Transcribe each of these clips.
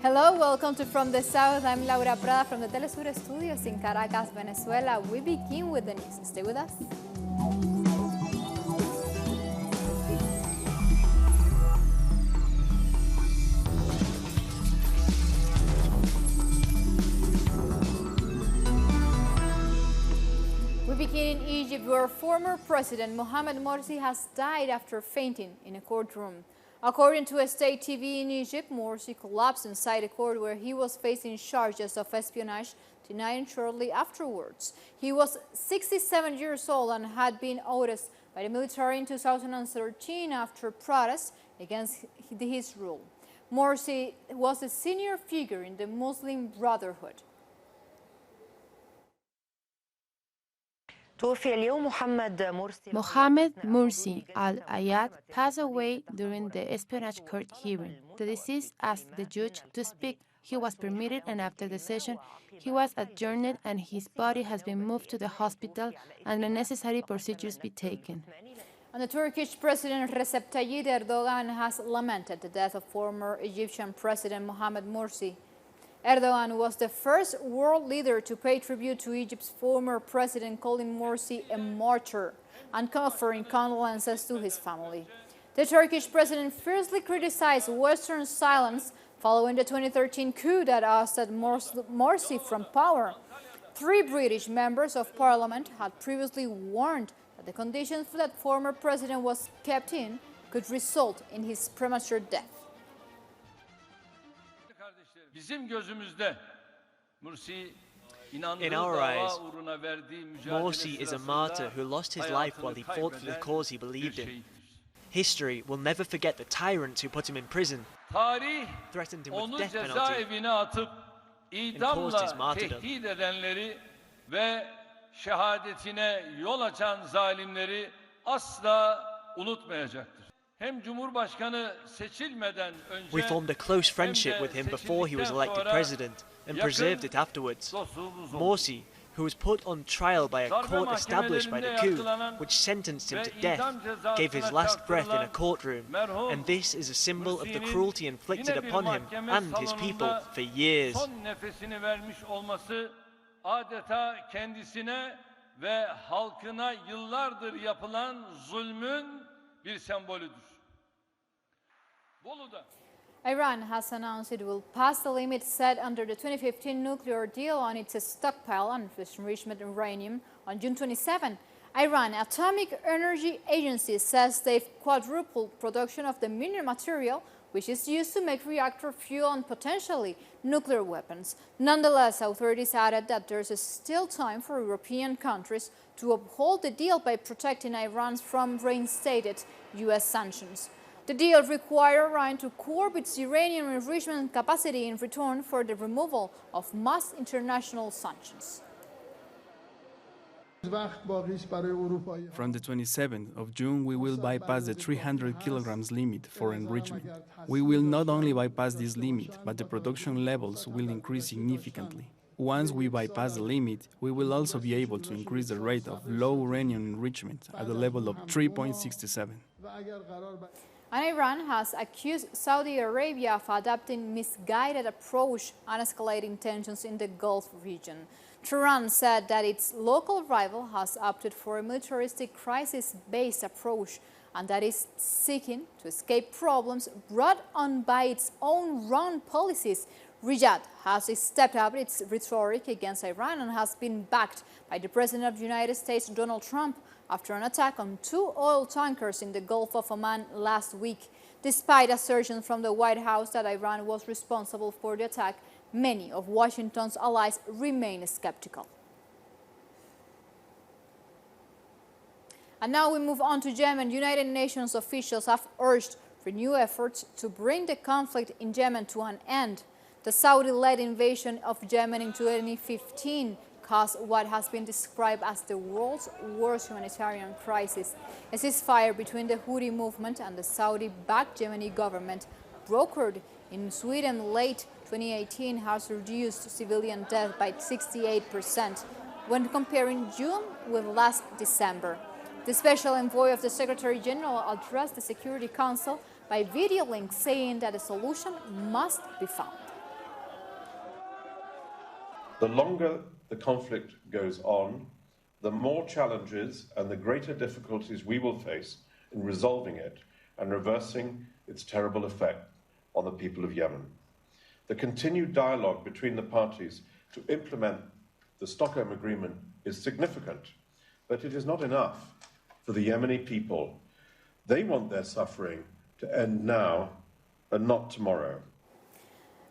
Hello, welcome to From the South. I'm Laura Prada from the Telesur Studios in Caracas, Venezuela. We begin with the news. Stay with us. We begin in Egypt, where former President Mohamed Morsi has died after fainting in a courtroom. According to a state TV in Egypt, Morsi collapsed inside a court where he was facing charges of espionage, denying shortly afterwards. He was 67 years old and had been ousted by the military in 2013 after protests against his rule. Morsi was a senior figure in the Muslim Brotherhood. Mohamed Morsi al-Ayad passed away during the espionage court hearing. The deceased asked the judge to speak. He was permitted, and after the session, he was adjourned and his body has been moved to the hospital and the necessary procedures be taken. And the Turkish President Recep Tayyip Erdogan has lamented the death of former Egyptian President Mohamed Morsi. Erdogan was the first world leader to pay tribute to Egypt's former president, calling Morsi a martyr and offering condolences to his family. The Turkish president fiercely criticized Western silence following the 2013 coup that ousted Morsi from power. 3 British members of parliament had previously warned that the conditions that former president was kept in could result in his premature death. In our eyes, Morsi is a martyr who lost his life while he fought for the cause he believed in. History will never forget the tyrants who put him in prison, threatened him with death penalty, and caused his martyrdom. We formed a close friendship with him before he was elected president and preserved it afterwards. Morsi, who was put on trial by a court established by the coup, which sentenced him to death, gave his last breath in a courtroom, and this is a symbol of the cruelty inflicted upon him and his people for years. Iran has announced it will pass the limit set under the 2015 nuclear deal on its stockpile and enrichment uranium on June 27. Iran Atomic Energy Agency says they've quadrupled production of the mineral material, which is used to make reactor fuel and potentially nuclear weapons. Nonetheless, authorities added that there's still time for European countries to uphold the deal by protecting Iran from reinstated U.S. sanctions. The deal requires Iran to curb its uranium enrichment capacity in return for the removal of most international sanctions. From the 27th of June, we will bypass the 300 kilograms limit for enrichment. We will not only bypass this limit, but the production levels will increase significantly. Once we bypass the limit, we will also be able to increase the rate of low uranium enrichment at the level of 3.67. And Iran has accused Saudi Arabia of adopting misguided approach and escalating tensions in the Gulf region. Tehran said that its local rival has opted for a militaristic crisis-based approach and that is seeking to escape problems brought on by its own wrong policies. Riyadh has stepped up its rhetoric against Iran and has been backed by the President of the United States, Donald Trump, after an attack on 2 oil tankers in the Gulf of Oman last week. Despite assertions from the White House that Iran was responsible for the attack, many of Washington's allies remain skeptical. And now we move on to Yemen. United Nations officials have urged for new efforts to bring the conflict in Yemen to an end. The Saudi-led invasion of Yemen in 2015 caused what has been described as the world's worst humanitarian crisis. A ceasefire between the Houthi movement and the Saudi-backed Yemeni government, brokered in Sweden late 2018, has reduced civilian deaths by 68% when comparing June with last December. The special envoy of the Secretary General addressed the Security Council by video link, saying that a solution must be found. The longer the conflict goes on, the more challenges and the greater difficulties we will face in resolving it and reversing its terrible effect on the people of Yemen. The continued dialogue between the parties to implement the Stockholm Agreement is significant, but it is not enough for the Yemeni people. They want their suffering to end now and not tomorrow.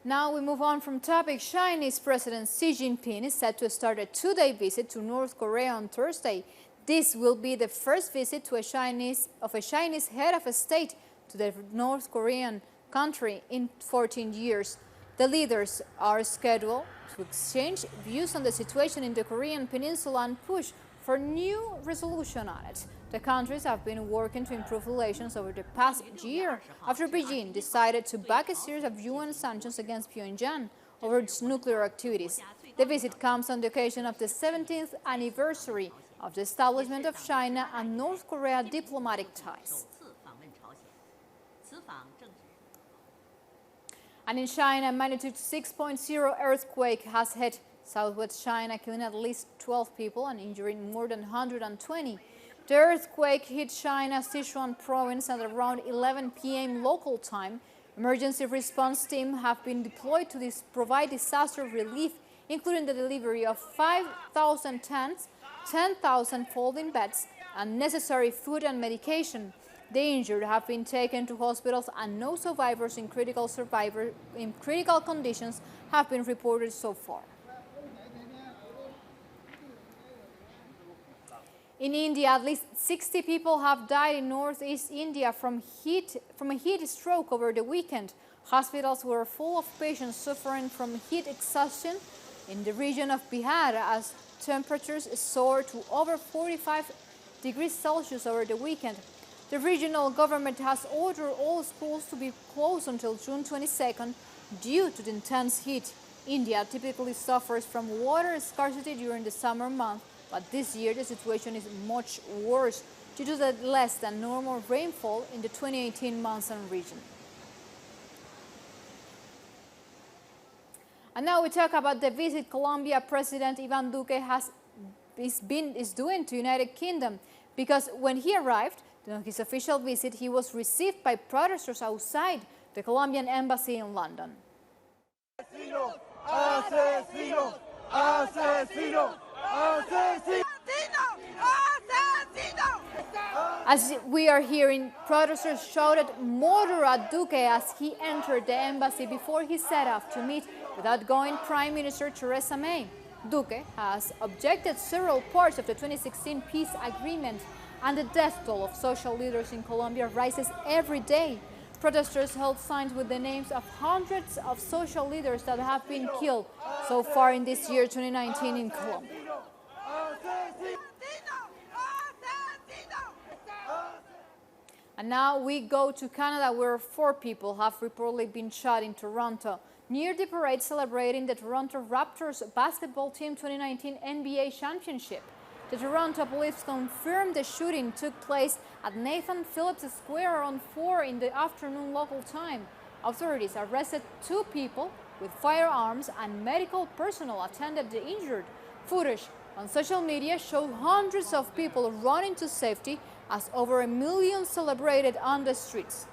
Now we move on from topic. Chinese President Xi Jinping is set to start a two-day visit to North Korea on Thursday. This will be the first visit to a Chinese head of a state to the North Korean country in 14 years. The leaders are scheduled to exchange views on the situation in the Korean peninsula and push for new resolution on it. The countries have been working to improve relations over the past year after Beijing decided to back a series of UN sanctions against Pyongyang over its nuclear activities. The visit comes on the occasion of the 17th anniversary of the establishment of China and North Korea diplomatic ties. And in China, a magnitude 6.0 earthquake has hit southwest China, killing at least 12 people and injuring more than 120. The earthquake hit China's Sichuan province at around 11 p.m. local time. Emergency response teams have been deployed to provide disaster relief, including the delivery of 5,000 tents, 10,000 folding beds, and necessary food and medication. The injured have been taken to hospitals, and no survivors in critical conditions have been reported so far. In India, at least 60 people have died in northeast India from a heat stroke over the weekend. Hospitals were full of patients suffering from heat exhaustion in the region of Bihar as temperatures soared to over 45 degrees Celsius over the weekend. The regional government has ordered all schools to be closed until June 22nd due to the intense heat. India typically suffers from water scarcity during the summer months, but this year the situation is much worse due to the less than normal rainfall in the 2018 monsoon region. And now we talk about the visit Colombia President Iván Duque is doing to United Kingdom, because when he arrived on his official visit, he was received by protesters outside the Colombian embassy in London. Asesino, asesino, asesino, asesino. As we are hearing, protesters shouted "Murder" at Duque as he entered the embassy before he set off to meet with outgoing Prime Minister Theresa May. Duque has objected several parts of the 2016 peace agreement, and the death toll of social leaders in Colombia rises every day. Protesters held signs with the names of hundreds of social leaders that have been killed so far in this year 2019 in Colombia. And now we go to Canada, where 4 people have reportedly been shot in Toronto near the parade celebrating the Toronto Raptors basketball team 2019 NBA championship. The Toronto police confirmed the shooting took place at Nathan Phillips Square on 4 in the afternoon local time. Authorities arrested 2 people with firearms, and medical personnel attended the injured. Footage on social media showed hundreds of people running to safety as over 1 million celebrated on the streets.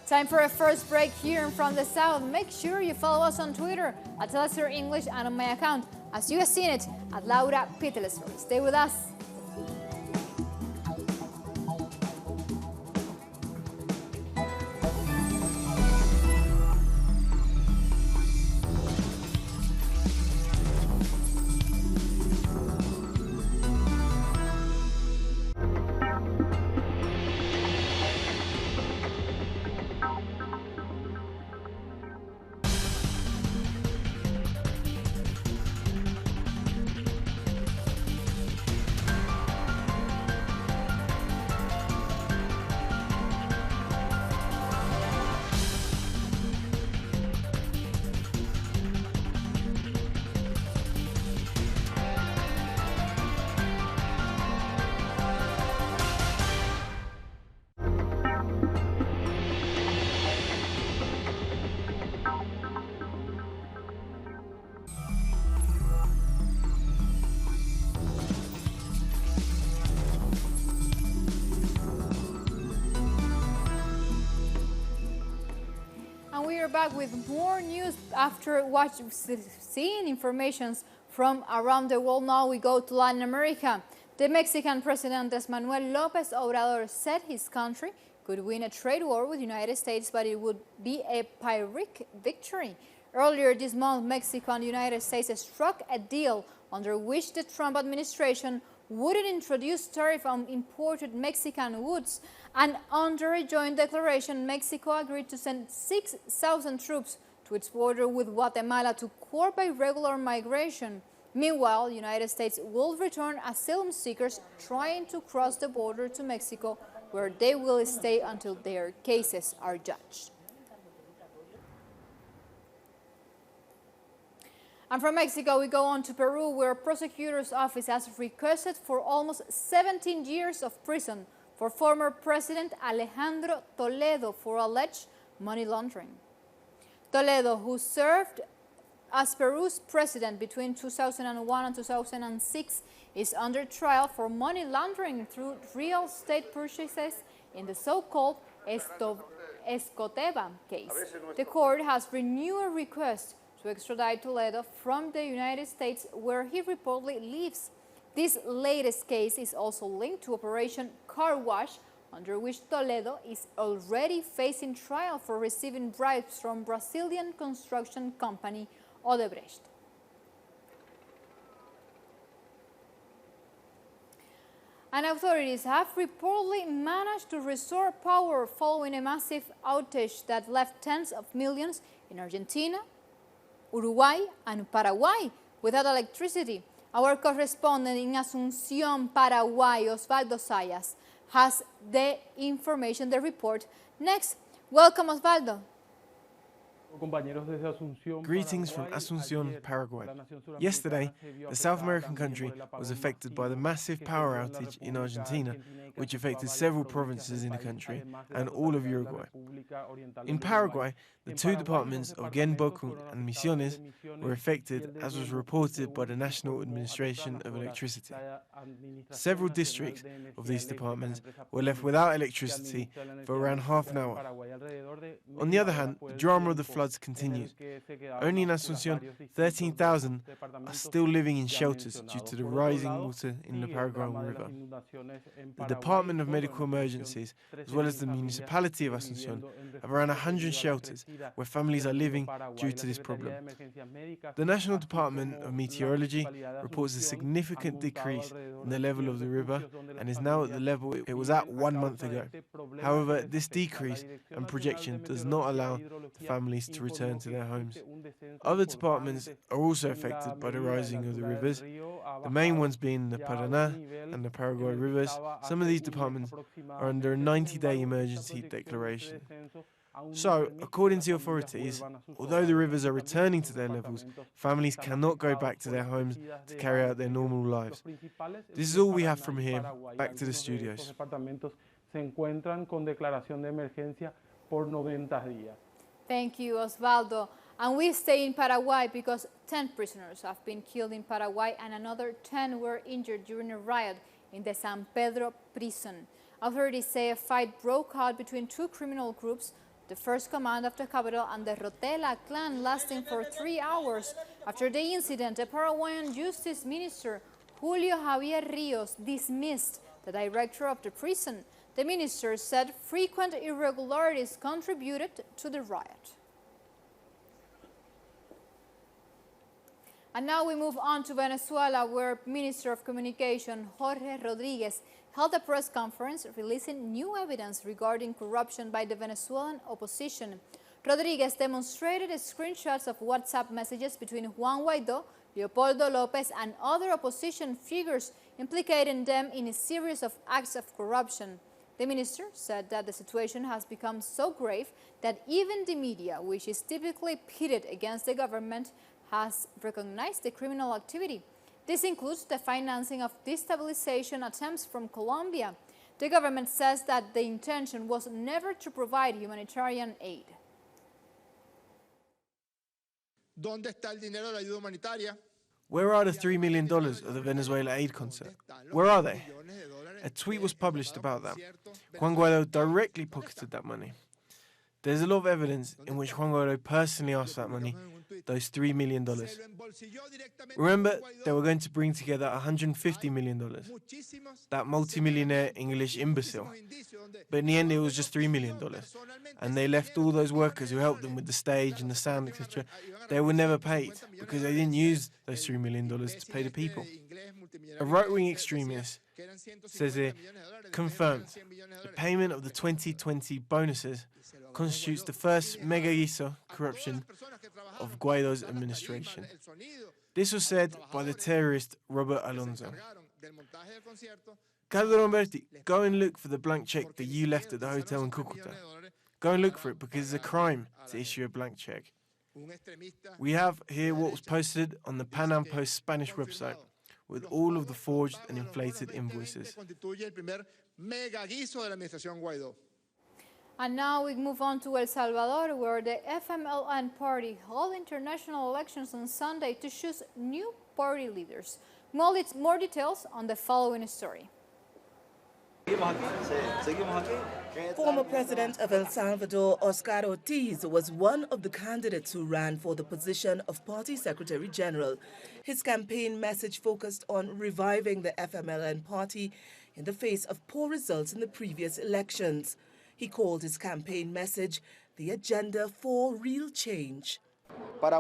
Time for a first break here from the South. Make sure you follow us on Twitter at Telesur English and on my account, as you have seen it, at Laura P. Telesur. Stay with us. back with more news after seeing information from around the world. Now we go to Latin America. The Mexican President Andrés Manuel López Obrador said his country could win a trade war with the United States, but it would be a Pyrrhic victory. Earlier this month, Mexico and the United States struck a deal under which the Trump administration wouldn't introduce tariffs on imported Mexican goods, and under a joint declaration, Mexico agreed to send 6,000 troops to its border with Guatemala to curb irregular migration. Meanwhile, the United States will return asylum seekers trying to cross the border to Mexico, where they will stay until their cases are judged. And from Mexico, we go on to Peru, where prosecutor's office has requested for almost 17 years of prison for former President Alejandro Toledo for alleged money laundering. Toledo, who served as Peru's president between 2001 and 2006, is under trial for money laundering through real estate purchases in the so-called Escoteva case. The court has renewed a request to extradite Toledo from the United States, where he reportedly lives. This latest case is also linked to Operation Car Wash, under which Toledo is already facing trial for receiving bribes from Brazilian construction company Odebrecht. And authorities have reportedly managed to restore power following a massive outage that left tens of millions in Argentina, Uruguay and Paraguay without electricity. Our correspondent in Asunción, Paraguay, Osvaldo Sayas, has the information, the report. Next, welcome Osvaldo. Greetings from Asunción, Paraguay. Yesterday, the South American country was affected by the massive power outage in Argentina, which affected several provinces in the country and all of Uruguay. In Paraguay, the two departments of Genbocu and Misiones were affected, as was reported by the National Administration of Electricity. Several districts of these departments were left without electricity for around half an hour. On the other hand, the drama of the floods continues. Only in Asunción, 13,000 are still living in shelters due to the rising water in the Paraguay River. The Department of Medical Emergencies, as well as the municipality of Asunción, have around 100 shelters where families are living due to this problem. The National Department of Meteorology reports a significant decrease in the level of the river and is now at the level it was at 1 month ago. However, this decrease and projection does not allow the families to return to their homes. Other departments are also affected by the rising of the rivers, the main ones being the Paraná and the Paraguay rivers. Some of these departments are under a 90-day emergency declaration. So, according to authorities, although the rivers are returning to their levels, families cannot go back to their homes to carry out their normal lives. This is all we have from here. Back to the studios. Thank you, Osvaldo. And we stay in Paraguay because 10 prisoners have been killed in Paraguay and another 10 were injured during a riot in the San Pedro prison. Authorities say a fight broke out between two criminal groups, the First Command of the capital and the Rotela clan, lasting for 3 hours. After the incident, the Paraguayan Justice Minister, Julio Javier Rios, dismissed the director of the prison. The minister said frequent irregularities contributed to the riot. And now we move on to Venezuela, where Minister of Communication Jorge Rodriguez held a press conference releasing new evidence regarding corruption by the Venezuelan opposition. Rodriguez demonstrated screenshots of WhatsApp messages between Juan Guaidó, Leopoldo López, and other opposition figures, implicating them in a series of acts of corruption. The minister said that the situation has become so grave that even the media, which is typically pitted against the government, has recognized the criminal activity. This includes the financing of destabilization attempts from Colombia. The government says that the intention was never to provide humanitarian aid. Where are the $3 million of the Venezuela aid concert? Where are they? A tweet was published about that. Juan Guaidó directly pocketed that money. There's a lot of evidence in which Juan Guaido personally asked for that money, those $3 million. Remember, they were going to bring together $150 million, that multimillionaire English imbecile. But in the end, it was just $3 million. And they left all those workers who helped them with the stage and the sound, etc. They were never paid because they didn't use those $3 million to pay the people. A right-wing extremist says here, confirmed, the payment of the 2020 bonuses constitutes the first mega guiso corruption of Guaido's administration. This was said by the terrorist Robert Alonso. Calderón Berti, go and look for the blank check that you left at the hotel in Cúcuta. Go and look for it because it's a crime to issue a blank check. We have here what was posted on the Pan Am Post Spanish website with all of the forged and inflated invoices. And now we move on to El Salvador, where the FMLN party held international elections on Sunday to choose new party leaders. More details on the following story. Former President of El Salvador, Oscar Ortiz, was one of the candidates who ran for the position of Party Secretary General. His campaign message focused on reviving the FMLN party in the face of poor results in the previous elections. He called his campaign message the agenda for real change. To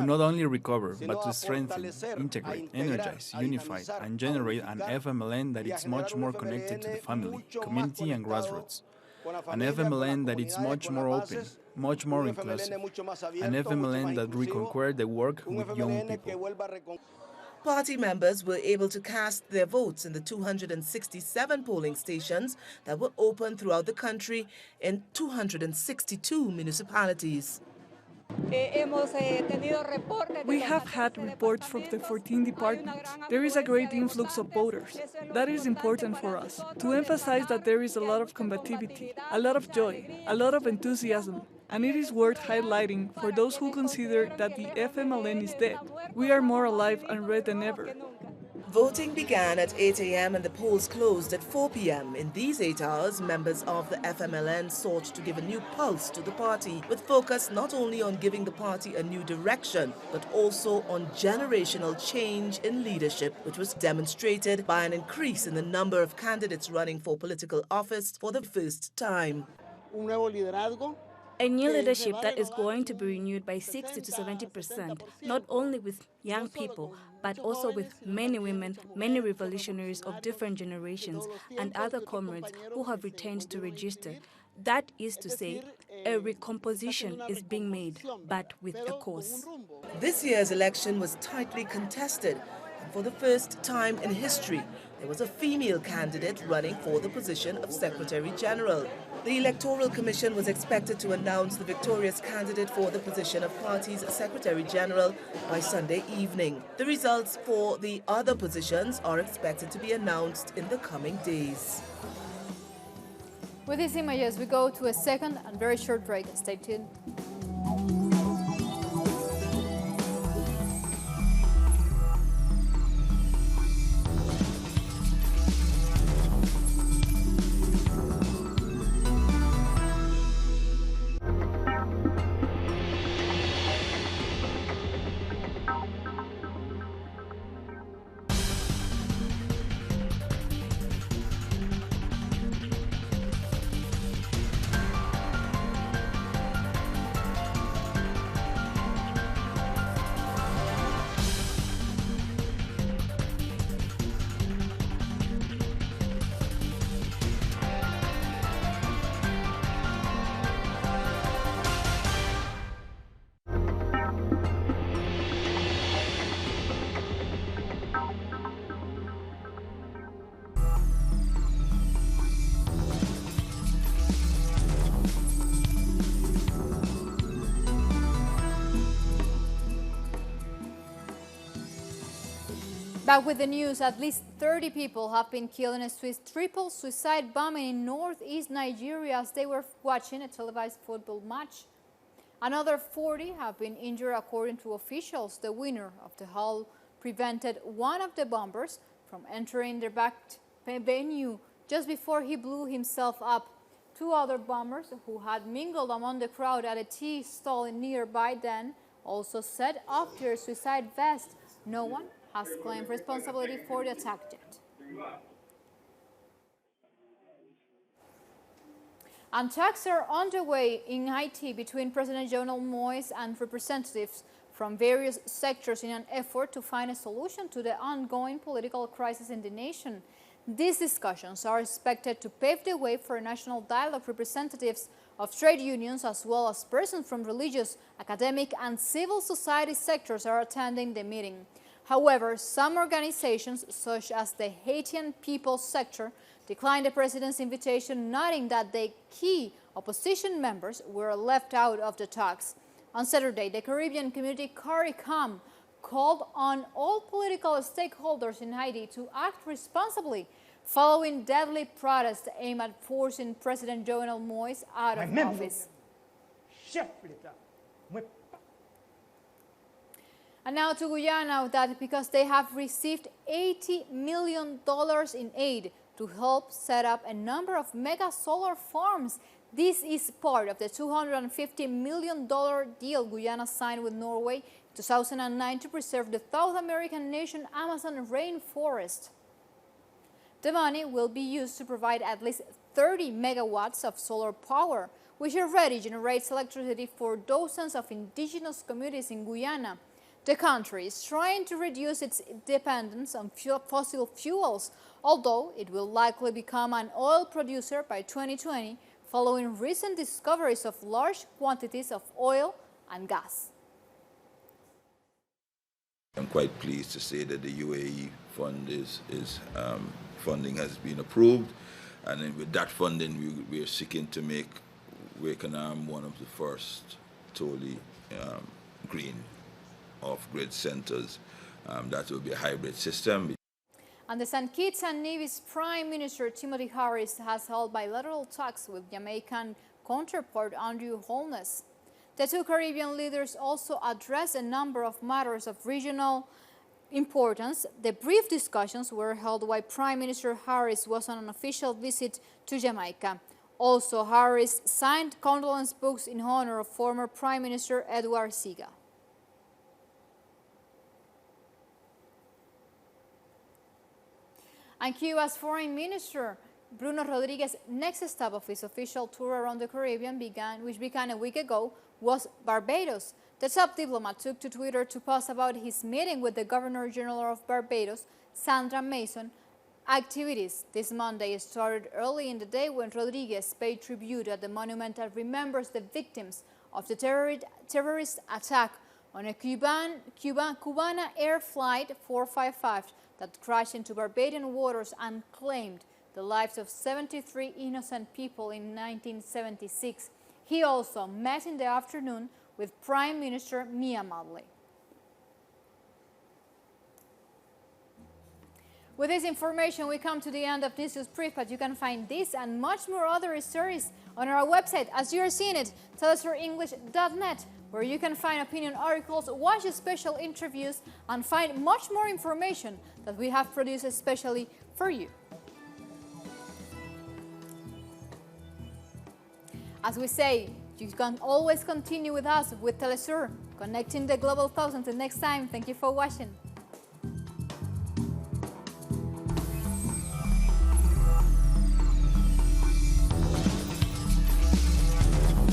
not only recover, but to strengthen, integrate, energize, unify, and generate an FMLN that is much more connected to the family, community, and grassroots. An FMLN that is much more open, much more inclusive. An FMLN that reconquer the work with young people. Party members were able to cast their votes in the 267 polling stations that were open throughout the country in 262 municipalities. We have had reports from the 14 departments. There is a great influx of voters. That is important for us, to emphasize that there is a lot of combativity, a lot of joy, a lot of enthusiasm. And it is worth highlighting for those who consider that the FMLN is dead. We are more alive and red than ever. Voting began at 8 a.m. and the polls closed at 4 p.m. In these 8 hours, members of the FMLN sought to give a new pulse to the party, with focus not only on giving the party a new direction, but also on generational change in leadership, which was demonstrated by an increase in the number of candidates running for political office for the first time. A new leadership that is going to be renewed by 60 to 70%, not only with young people, but also with many women, many revolutionaries of different generations, and other comrades who have returned to register. That is to say, a recomposition is being made, but with a cause. This year's election was tightly contested, and for the first time in history, there was a female candidate running for the position of Secretary General. The Electoral Commission was expected to announce the victorious candidate for the position of party's Secretary General by Sunday evening. The results for the other positions are expected to be announced in the coming days. With these images, we go to a second and very short break. Stay tuned. Back with the news, at least 30 people have been killed in a Swiss triple suicide bombing in northeast Nigeria as they were watching a televised football match. Another 40 have been injured according to officials. The winner of the hull prevented one of the bombers from entering their back venue just before he blew himself up. Two other bombers who had mingled among the crowd at a tea stall nearby then also set off their suicide vests. No one has claimed responsibility for the attack yet. And talks are underway in Haiti between President Jovenel Moïse and representatives from various sectors in an effort to find a solution to the ongoing political crisis in the nation. These discussions are expected to pave the way for a national dialogue. Representatives of trade unions as well as persons from religious, academic and civil society sectors are attending the meeting. However, some organizations, such as the Haitian People's Sector, declined the president's invitation, noting that the key opposition members were left out of the talks. On Saturday, the Caribbean community CARICOM called on all political stakeholders in Haiti to act responsibly following deadly protests aimed at forcing President Jovenel Moïse out of office. And now to Guyana, that because they have received $80 million in aid to help set up a number of mega solar farms. This is part of the $250 million deal Guyana signed with Norway in 2009 to preserve the South American nation Amazon rainforest. The money will be used to provide at least 30 megawatts of solar power, which already generates electricity for dozens of indigenous communities in Guyana. The country is trying to reduce its dependence on fossil fuels, although it will likely become an oil producer by 2020, following recent discoveries of large quantities of oil and gas. I'm quite pleased to say that the UAE fund funding has been approved, and then with that funding we are seeking to make Wakenham one of the first totally green off-grid centers. That will be a hybrid system. And the St. Kitts and Nevis Prime Minister Timothy Harris has held bilateral talks with Jamaican counterpart Andrew Holness. The two Caribbean leaders also addressed a number of matters of regional importance. The brief discussions were held while Prime Minister Harris was on an official visit to Jamaica. Also, Harris signed condolence books in honor of former Prime Minister Edward Seaga. And Cuba's Foreign Minister Bruno Rodriguez's next stop of his official tour around the Caribbean, which began a week ago, was Barbados. The top diplomat took to Twitter to post about his meeting with the Governor-General of Barbados, Sandra Mason. Activities this Monday started early in the day when Rodriguez paid tribute at the monument that remembers the victims of the terrorist attack on a Cubana Air Flight 455 that crashed into Barbadian waters and claimed the lives of 73 innocent people in 1976. He also met in the afternoon with Prime Minister Mia Mottley. With this information, we come to the end of this news brief, but you can find this and much more other stories on our website. As you are seeing it, telesurenglish.net, where you can find opinion articles, watch special interviews, and find much more information that we have produced especially for you. As we say, you can always continue with us with Telesur, connecting the global south. Until next time, thank you for watching.